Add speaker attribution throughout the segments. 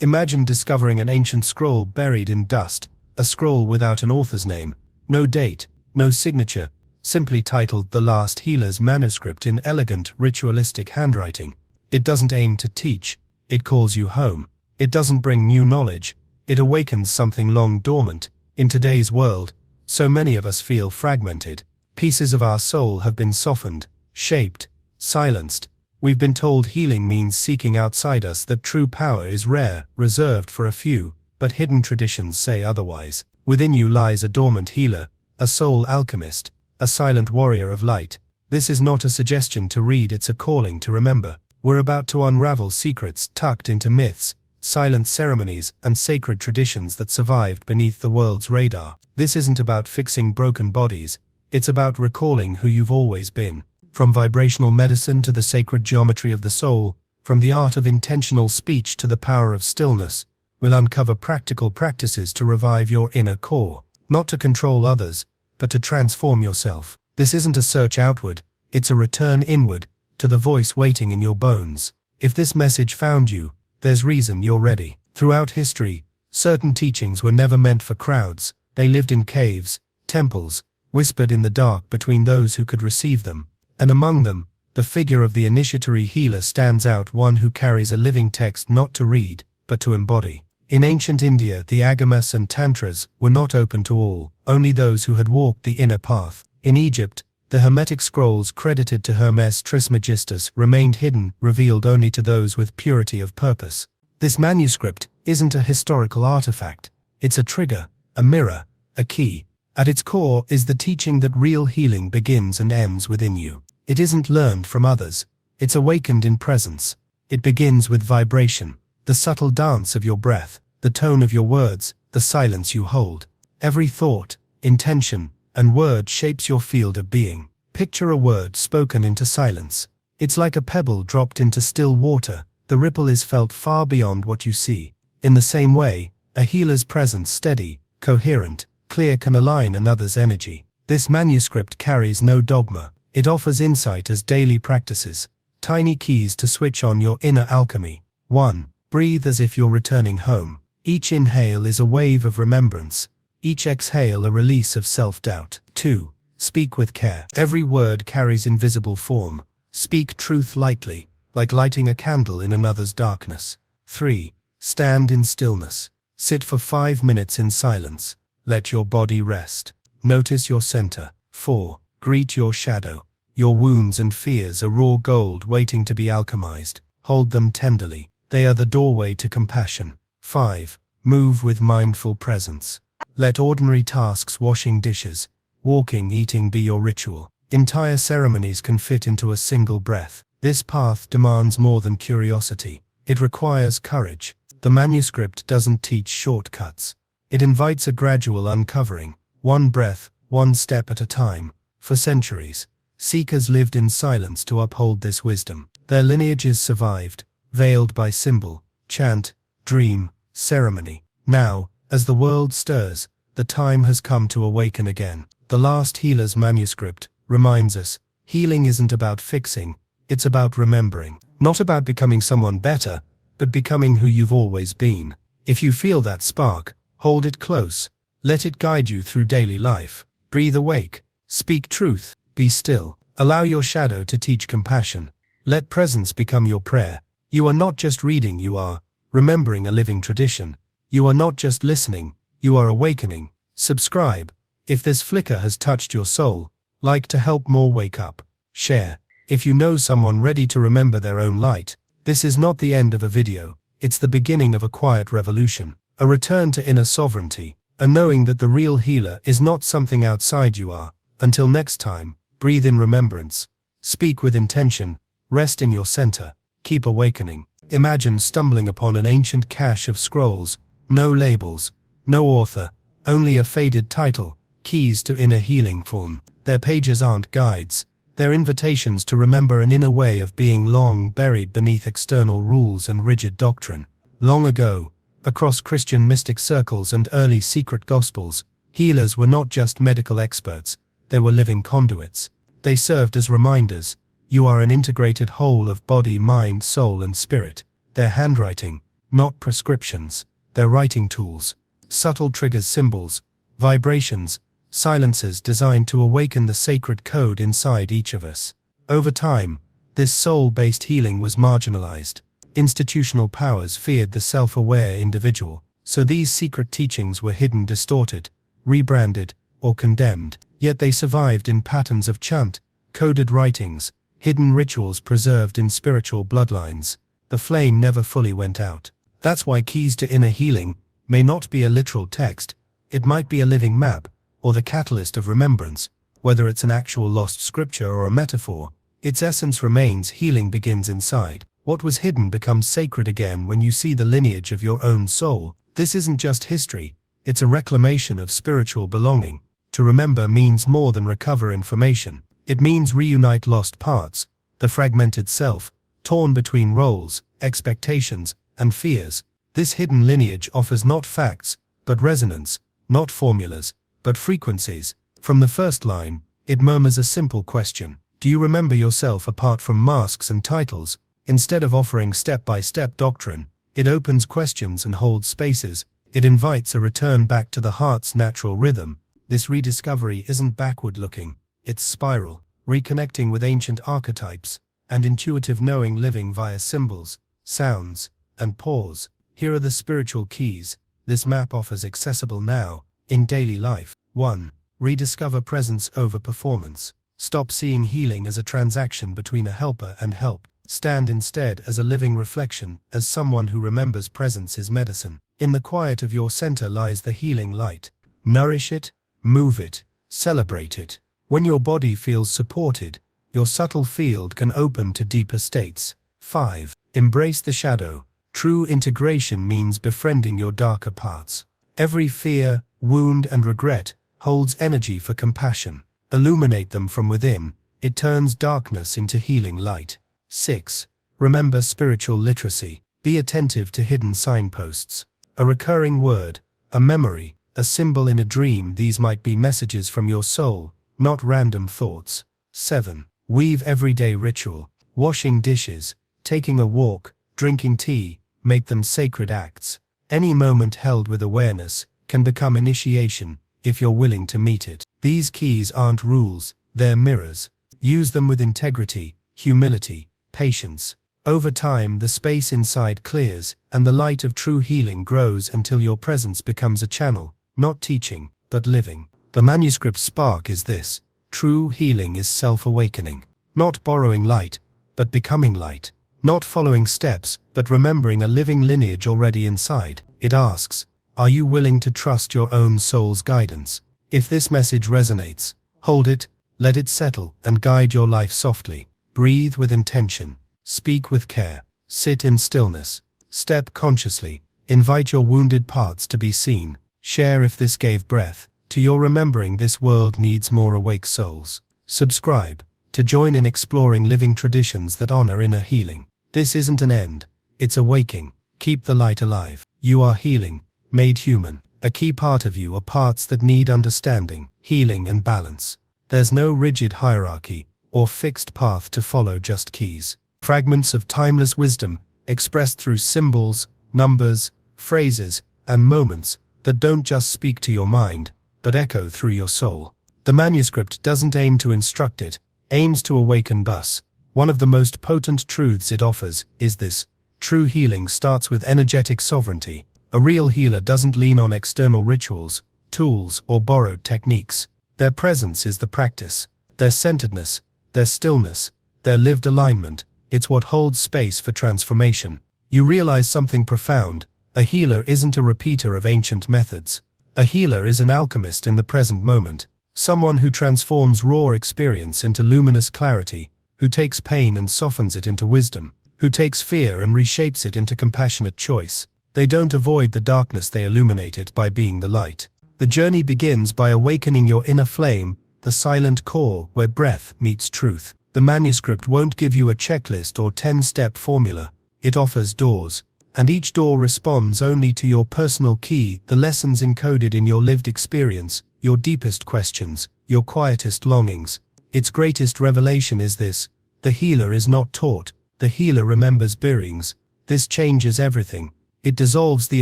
Speaker 1: Imagine discovering an ancient scroll buried in dust, a scroll without an author's name, no date, no signature, simply titled The Last Healer's Manuscript in elegant, ritualistic handwriting. It doesn't aim to teach, it calls you home. It doesn't bring new knowledge, it awakens something long dormant. In today's world, so many of us feel fragmented. Pieces of our soul have been softened, shaped, silenced. We've been told healing means seeking outside us, that true power is rare, reserved for a few, but hidden traditions say otherwise. Within you lies a dormant healer, a soul alchemist, a silent warrior of light. This is not a suggestion to read, it's a calling to remember. We're about to unravel secrets tucked into myths, silent ceremonies, and sacred traditions that survived beneath the world's radar. This isn't about fixing broken bodies, it's about recalling who you've always been. From vibrational medicine to the sacred geometry of the soul, from the art of intentional speech to the power of stillness, we'll uncover practical practices to revive your inner core, not to control others, but to transform yourself. This isn't a search outward, it's a return inward, to the voice waiting in your bones. If this message found you, there's reason you're ready. Throughout history, certain teachings were never meant for crowds. They lived in caves, temples, whispered in the dark between those who could receive them. And among them, the figure of the initiatory healer stands out, one who carries a living text not to read, but to embody. In ancient India, the agamas and tantras were not open to all, only those who had walked the inner path. In Egypt, the Hermetic scrolls credited to Hermes Trismegistus remained hidden, revealed only to those with purity of purpose. This manuscript isn't a historical artifact, it's a trigger, a mirror, a key. At its core is the teaching that real healing begins and ends within you. It isn't learned from others, it's awakened in presence. It begins with vibration, the subtle dance of your breath, the tone of your words, the silence you hold. Every thought, intention, and word shapes your field of being. Picture a word spoken into silence. It's like a pebble dropped into still water, the ripple is felt far beyond what you see. In the same way, a healer's presence, steady, coherent, clear, can align another's energy. This manuscript carries no dogma. It offers insight as daily practices, tiny keys to switch on your inner alchemy. 1. Breathe as if you're returning home. Each inhale is a wave of remembrance, each exhale a release of self-doubt. 2. Speak with care. Every word carries invisible form. Speak truth lightly, like lighting a candle in another's darkness. 3. Stand in stillness. Sit for 5 minutes in silence. Let your body rest. Notice your center. 4. Greet your shadow. Your wounds and fears are raw gold waiting to be alchemized. Hold them tenderly. They are the doorway to compassion. 5. Move with mindful presence. Let ordinary tasks, washing dishes, walking, eating, be your ritual. Entire ceremonies can fit into a single breath. This path demands more than curiosity. It requires courage. The manuscript doesn't teach shortcuts. It invites a gradual uncovering, one breath, one step at a time. For centuries, seekers lived in silence to uphold this wisdom. Their lineages survived, veiled by symbol, chant, dream, ceremony. Now, as the world stirs, the time has come to awaken again. The Last Healer's Manuscript reminds us, healing isn't about fixing, it's about remembering. Not about becoming someone better, but becoming who you've always been. If you feel that spark, hold it close. Let it guide you through daily life. Breathe awake. Speak truth. Be still. Allow your shadow to teach compassion. Let presence become your prayer. You are not just reading, you are remembering a living tradition. You are not just listening, you are awakening. Subscribe if this flicker has touched your soul. Like to help more wake up. Share if you know someone ready to remember their own light. This is not the end of a video, it's the beginning of a quiet revolution. A return to inner sovereignty, a knowing that the real healer is not something outside you are. Until next time, breathe in remembrance, speak with intention, rest in your center, keep awakening. Imagine stumbling upon an ancient cache of scrolls, no labels, no author, only a faded title, Keys to Inner Healing form. Their pages aren't guides, they're invitations to remember an inner way of being long buried beneath external rules and rigid doctrine. Long ago, across Christian mystic circles and early secret gospels, healers were not just medical experts, they were living conduits. They served as reminders, you are an integrated whole of body, mind, soul, and spirit. Their handwriting, not prescriptions. They're writing tools, subtle triggers, symbols, vibrations, silences designed to awaken the sacred code inside each of us. Over time, this soul-based healing was marginalized. Institutional powers feared the self-aware individual, so these secret teachings were hidden, distorted, rebranded, or condemned. Yet they survived in patterns of chant, coded writings, hidden rituals preserved in spiritual bloodlines. The flame never fully went out. That's why Keys to Inner Healing may not be a literal text. It might be a living map, or the catalyst of remembrance. Whether it's an actual lost scripture or a metaphor, its essence remains. Healing begins inside. What was hidden becomes sacred again when you see the lineage of your own soul. This isn't just history, it's a reclamation of spiritual belonging. To remember means more than recover information. It means reunite lost parts, the fragmented self, torn between roles, expectations, and fears. This hidden lineage offers not facts, but resonance, not formulas, but frequencies. From the first line, it murmurs a simple question. Do you remember yourself apart from masks and titles? Instead of offering step-by-step doctrine, it opens questions and holds spaces. It invites a return back to the heart's natural rhythm. This rediscovery isn't backward-looking, it's spiral, reconnecting with ancient archetypes, and intuitive knowing, living via symbols, sounds, and pause. Here are the spiritual keys this map offers, accessible now, in daily life. 1. Rediscover presence over performance. Stop seeing healing as a transaction between a helper and help. Stand instead as a living reflection, as someone who remembers presence is medicine. In the quiet of your center lies the healing light. Nourish it, move it, celebrate it. When your body feels supported, your subtle field can open to deeper states. 5. Embrace the shadow. True integration means befriending your darker parts. Every fear, wound, and regret holds energy for compassion. Illuminate them from within. It turns darkness into healing light. 6. Remember spiritual literacy. Be attentive to hidden signposts. A recurring word, a memory, a symbol in a dream. These might be messages from your soul, not random thoughts. 7. Weave everyday ritual. Washing dishes, taking a walk, drinking tea, make them sacred acts. Any moment held with awareness can become initiation if you're willing to meet it. These keys aren't rules, they're mirrors. Use them with integrity, humility, patience. Over time, the space inside clears, and the light of true healing grows until your presence becomes a channel, not teaching, but living. The manuscript spark is this: true healing is self-awakening. Not borrowing light, but becoming light. Not following steps, but remembering a living lineage already inside. It asks, are you willing to trust your own soul's guidance? If this message resonates, hold it, let it settle, and guide your life softly. Breathe with intention. Speak with care. Sit in stillness. Step consciously. Invite your wounded parts to be seen. Share if this gave breath to your remembering. This world needs more awake souls. Subscribe to join in exploring living traditions that honor inner healing. This isn't an end, it's a waking. Keep the light alive. You are healing, made human. A key part of you are parts that need understanding, healing, and balance. There's no rigid hierarchy or fixed path to follow, just keys. Fragments of timeless wisdom, expressed through symbols, numbers, phrases, and moments that don't just speak to your mind, but echo through your soul. The manuscript doesn't aim to instruct, it aims to awaken us. One of the most potent truths it offers is this: true healing starts with energetic sovereignty. A real healer doesn't lean on external rituals, tools, or borrowed techniques. Their presence is the practice. Their centeredness, their stillness, their lived alignment, it's what holds space for transformation. You realize something profound. A healer isn't a repeater of ancient methods. A healer is an alchemist in the present moment. Someone who transforms raw experience into luminous clarity, who takes pain and softens it into wisdom, who takes fear and reshapes it into compassionate choice. They don't avoid the darkness, they illuminate it by being the light. The journey begins by awakening your inner flame, the silent core where breath meets truth. The manuscript won't give you a checklist or 10-step formula. It offers doors, and each door responds only to your personal key, the lessons encoded in your lived experience, your deepest questions, your quietest longings. Its greatest revelation is this: the healer is not taught, the healer remembers bearings. This changes everything. It dissolves the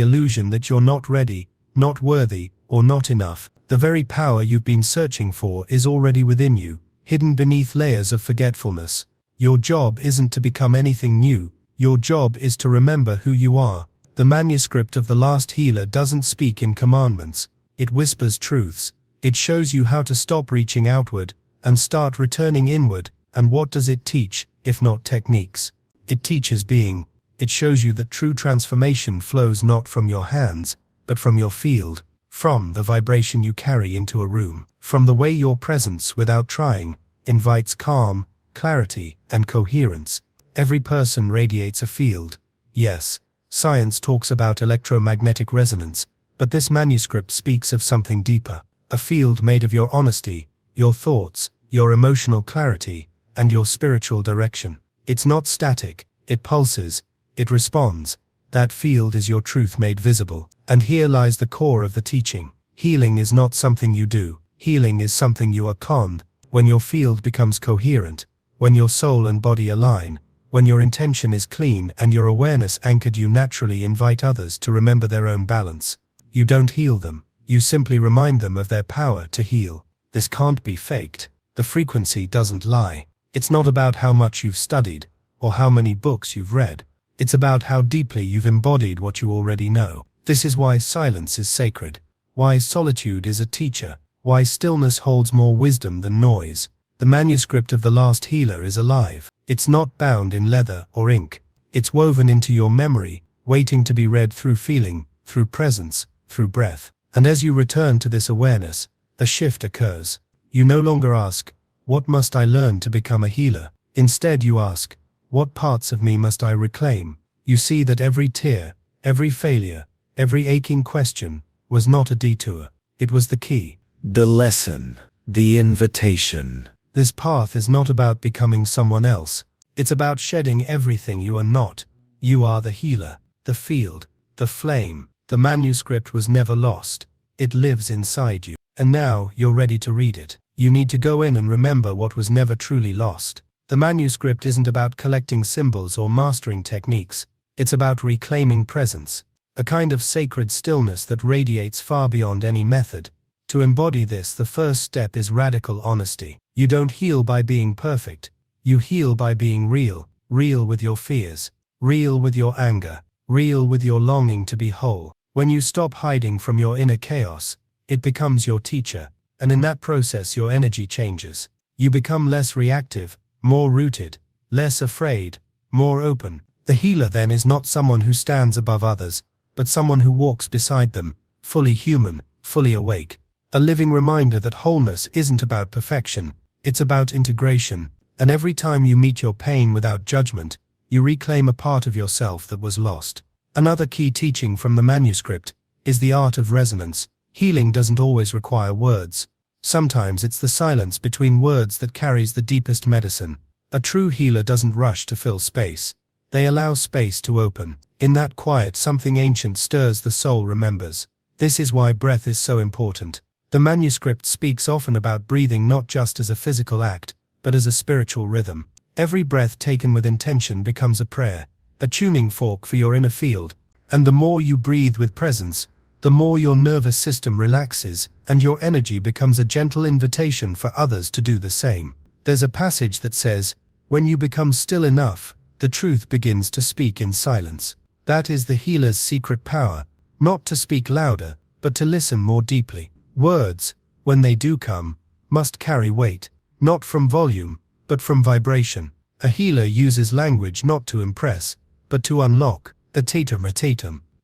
Speaker 1: illusion that you're not ready, not worthy, or not enough. The very power you've been searching for is already within you, hidden beneath layers of forgetfulness. Your job isn't to become anything new. Your job is to remember who you are. The manuscript of the last healer doesn't speak in commandments. It whispers truths. It shows you how to stop reaching outward and start returning inward. And what does it teach, if not techniques? It teaches being. It shows you that true transformation flows not from your hands, but from your field, from the vibration you carry into a room, from the way your presence, without trying, invites calm, clarity, and coherence. Every person radiates a field. Yes, science talks about electromagnetic resonance, but this manuscript speaks of something deeper. A field made of your honesty, your thoughts, your emotional clarity, and your spiritual direction. It's not static, it pulses, it responds. That field is your truth made visible. And here lies the core of the teaching. Healing is not something you do. Healing is something you are conned. When your field becomes coherent, when your soul and body align, when your intention is clean and your awareness anchored, you naturally invite others to remember their own balance. You don't heal them. You simply remind them of their power to heal. This can't be faked. The frequency doesn't lie. It's not about how much you've studied, or how many books you've read. It's about how deeply you've embodied what you already know. This is why silence is sacred, why solitude is a teacher, why stillness holds more wisdom than noise. The manuscript of the last healer is alive. It's not bound in leather or ink. It's woven into your memory, waiting to be read through feeling, through presence, through breath. And as you return to this awareness, a shift occurs. You no longer ask, "What must I learn to become a healer?" Instead you ask, "What parts of me must I reclaim?" You see that every tear, every failure, every aching question was not a detour. It was the key.
Speaker 2: The lesson. The invitation.
Speaker 1: This path is not about becoming someone else. It's about shedding everything you are not. You are the healer, the field, the flame. The manuscript was never lost. It lives inside you. And now you're ready to read it. You need to go in and remember what was never truly lost. The manuscript isn't about collecting symbols or mastering techniques. It's about reclaiming presence, a kind of sacred stillness that radiates far beyond any method. To embody this, the first step is radical honesty. You don't heal by being perfect. You heal by being real, real with your fears, real with your anger, real with your longing to be whole. When you stop hiding from your inner chaos, it becomes your teacher, and in that process your energy changes. You become less reactive, more rooted, less afraid, more open. The healer then is not someone who stands above others, but someone who walks beside them, fully human, fully awake. A living reminder that wholeness isn't about perfection, it's about integration, and every time you meet your pain without judgment, you reclaim a part of yourself that was lost. Another key teaching from the manuscript is the art of resonance. Healing doesn't always require words. Sometimes it's the silence between words that carries the deepest medicine. A true healer doesn't rush to fill space. They allow space to open. In that quiet, something ancient stirs, the soul remembers. This is why breath is so important. The manuscript speaks often about breathing not just as a physical act, but as a spiritual rhythm. Every breath taken with intention becomes a prayer, a tuning fork for your inner field. And the more you breathe with presence, the more your nervous system relaxes, and your energy becomes a gentle invitation for others to do the same. There's a passage that says, "When you become still enough, the truth begins to speak in silence." That is the healer's secret power, not to speak louder, but to listen more deeply. Words, when they do come, must carry weight, not from volume, but from vibration. A healer uses language not to impress, but to unlock. A tatum.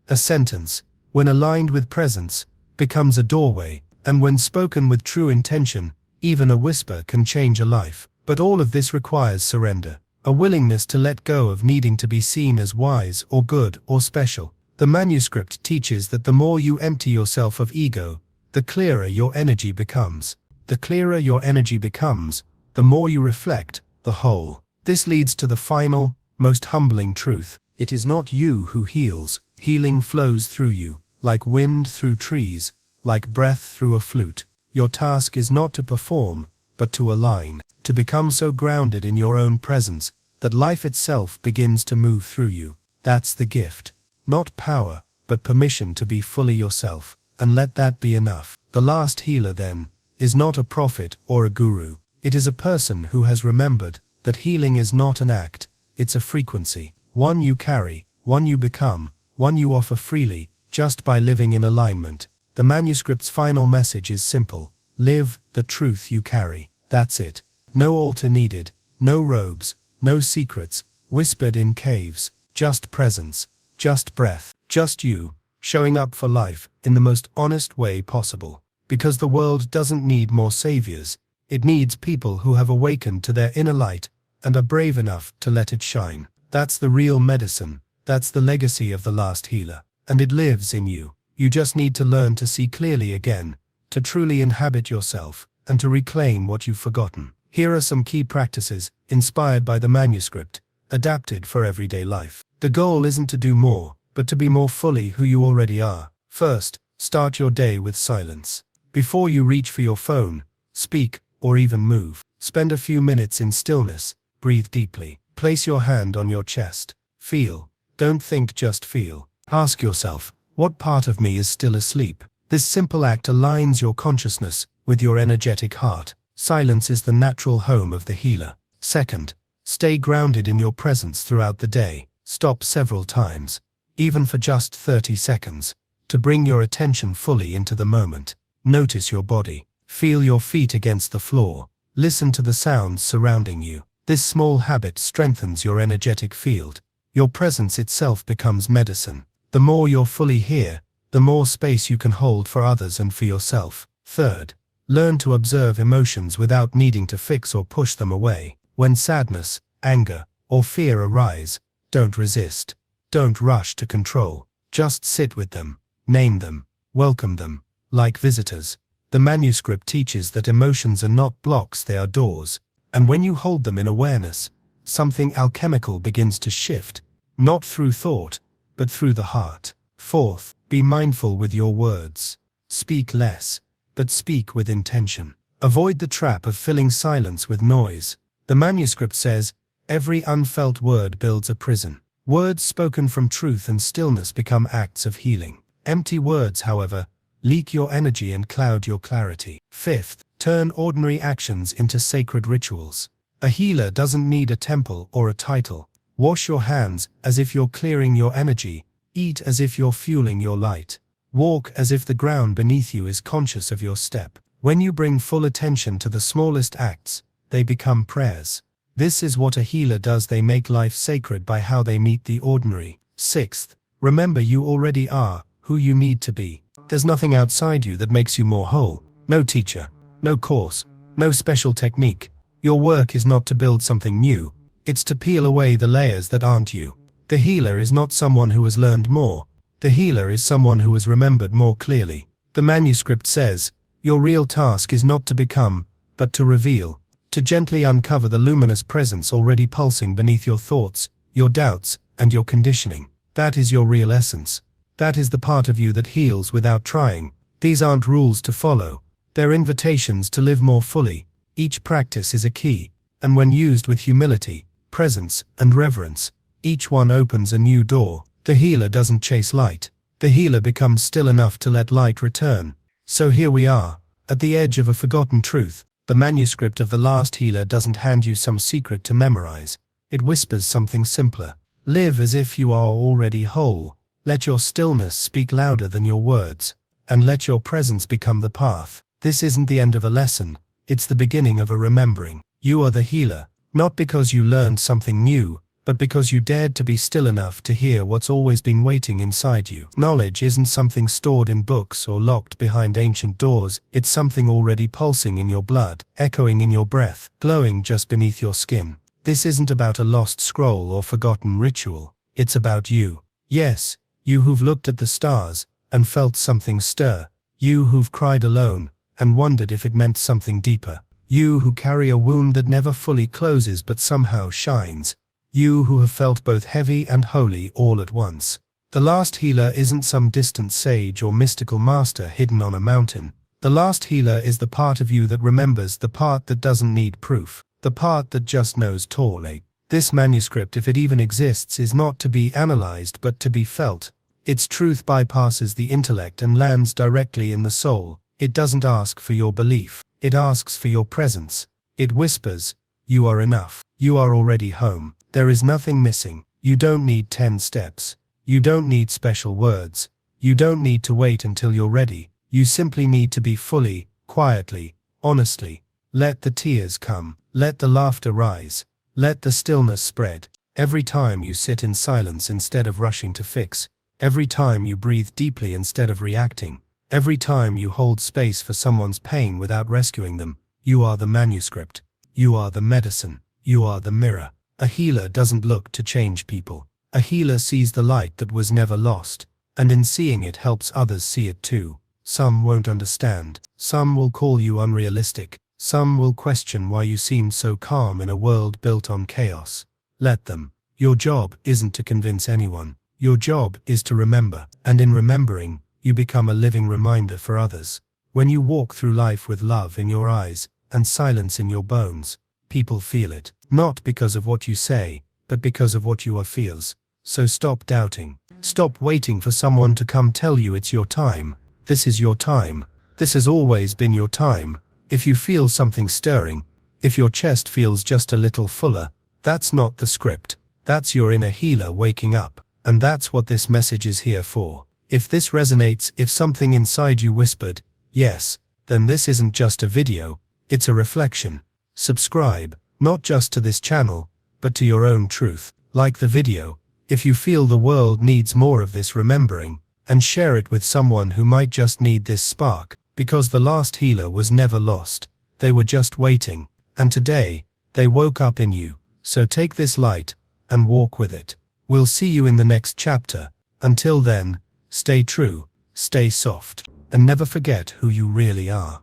Speaker 1: A sentence, when aligned with presence, becomes a doorway, and when spoken with true intention, even a whisper can change a life. But all of this requires surrender, a willingness to let go of needing to be seen as wise or good or special. The manuscript teaches that the more you empty yourself of ego, the clearer your energy becomes. The clearer your energy becomes, the more you reflect the whole. This leads to the final, most humbling truth. It is not you who heals. Healing flows through you, like wind through trees, like breath through a flute. Your task is not to perform, but to align, to become so grounded in your own presence that life itself begins to move through you. That's the gift. not power, but permission to be fully yourself, and let that be enough. The last healer, then, is not a prophet or a guru. It is a person who has remembered that healing is not an act, it's a frequency. One you carry, one you become, one you offer freely, just by living in alignment. The manuscript's final message is simple. Live the truth you carry. That's it. No altar needed, no robes, no secrets, whispered in caves, just presence, just breath, just you, showing up for life in the most honest way possible. Because the world doesn't need more saviors, it needs people who have awakened to their inner light and are brave enough to let it shine. That's the real medicine. That's the legacy of the last healer. And it lives in you. You just need to learn to see clearly again, to truly inhabit yourself, and to reclaim what you've forgotten. Here are some key practices, inspired by the manuscript, adapted for everyday life. The goal isn't to do more, but to be more fully who you already are. First, start your day with silence. Before you reach for your phone, speak, or even move, spend a few minutes in stillness, breathe deeply, place your hand on your chest, feel, don't think, just feel. Ask yourself, what part of me is still asleep? This simple act aligns your consciousness with your energetic heart. Silence is the natural home of the healer. Second, stay grounded in your presence throughout the day. Stop several times, even for just 30 seconds, to bring your attention fully into the moment. Notice your body. Feel your feet against the floor. Listen to the sounds surrounding you. This small habit strengthens your energetic field. Your presence itself becomes medicine. The more you're fully here, the more space you can hold for others and for yourself. Third, learn to observe emotions without needing to fix or push them away. When sadness, anger, or fear arise, don't resist. Don't rush to control. Just sit with them, name them, welcome them, like visitors. The manuscript teaches that emotions are not blocks, they are doors. And when you hold them in awareness, something alchemical begins to shift, not through thought, but through the heart. Fourth, be mindful with your words. Speak less, but speak with intention. Avoid the trap of filling silence with noise. The manuscript says, every unfelt word builds a prison. Words spoken from truth and stillness become acts of healing. Empty words, however, leak your energy and cloud your clarity. Fifth, turn ordinary actions into sacred rituals. A healer doesn't need a temple or a title. Wash your hands as if you're clearing your energy. Eat as if you're fueling your light. Walk as if the ground beneath you is conscious of your step. When you bring full attention to the smallest acts, they become prayers. This is what a healer does. They make life sacred by how they meet the ordinary. Sixth, remember you already are who you need to be. There's nothing outside you that makes you more whole. No teacher, no course, no special technique. Your work is not to build something new. It's to peel away the layers that aren't you. The healer is not someone who has learned more. The healer is someone who has remembered more clearly. The manuscript says, your real task is not to become, but to reveal, to gently uncover the luminous presence already pulsing beneath your thoughts, your doubts, and your conditioning. That is your real essence. That is the part of you that heals without trying. These aren't rules to follow. They're invitations to live more fully. Each practice is a key, and when used with humility, presence, and reverence, each one opens a new door. The healer doesn't chase light. The healer becomes still enough to let light return. So here we are, at the edge of a forgotten truth. The manuscript of the last healer doesn't hand you some secret to memorize. It whispers something simpler. Live as if you are already whole. Let your stillness speak louder than your words, and let your presence become the path. This isn't the end of a lesson, it's the beginning of a remembering. You are the healer, not because you learned something new, but because you dared to be still enough to hear what's always been waiting inside you. Knowledge isn't something stored in books or locked behind ancient doors, it's something already pulsing in your blood, echoing in your breath, glowing just beneath your skin. This isn't about a lost scroll or forgotten ritual, it's about you. Yes, you who've looked at the stars and felt something stir. You who've cried alone and wondered if it meant something deeper. You who carry a wound that never fully closes but somehow shines. You who have felt both heavy and holy all at once. The last healer isn't some distant sage or mystical master hidden on a mountain. The last healer is the part of you that remembers, the part that doesn't need proof, the part that just knows totally. This manuscript, if it even exists, is not to be analyzed but to be felt. Its truth bypasses the intellect and lands directly in the soul. It doesn't ask for your belief. It asks for your presence. It whispers, "You are enough. You are already home. There is nothing missing. You don't need 10 steps. You don't need special words. You don't need to wait until you're ready. You simply need to be fully, quietly, honestly. Let the tears come. Let the laughter rise. Let the stillness spread. Every time you sit in silence instead of rushing to fix. Every time you breathe deeply instead of reacting. Every time you hold space for someone's pain without rescuing them. You are the manuscript. You are the medicine. You are the mirror. A healer doesn't look to change people. A healer sees the light that was never lost, and in seeing it helps others see it too. Some won't understand. Some will call you unrealistic. Some will question why you seem so calm in a world built on chaos. Let them. Your job isn't to convince anyone. Your job is to remember, and in remembering, you become a living reminder for others. When you walk through life with love in your eyes and silence in your bones, people feel it, not because of what you say, but because of what you are feels. So stop doubting. Stop waiting for someone to come tell you it's your time. This is your time. This has always been your time. If you feel something stirring, if your chest feels just a little fuller, that's not the script. That's your inner healer waking up. And that's what this message is here for. If this resonates, if something inside you whispered, yes, then this isn't just a video, it's a reflection. Subscribe, not just to this channel, but to your own truth. Like the video, if you feel the world needs more of this remembering, and share it with someone who might just need this spark, because the last healer was never lost. They were just waiting, and today, they woke up in you. So take this light, and walk with it. We'll see you in the next chapter. Until then, stay true, stay soft, and never forget who you really are.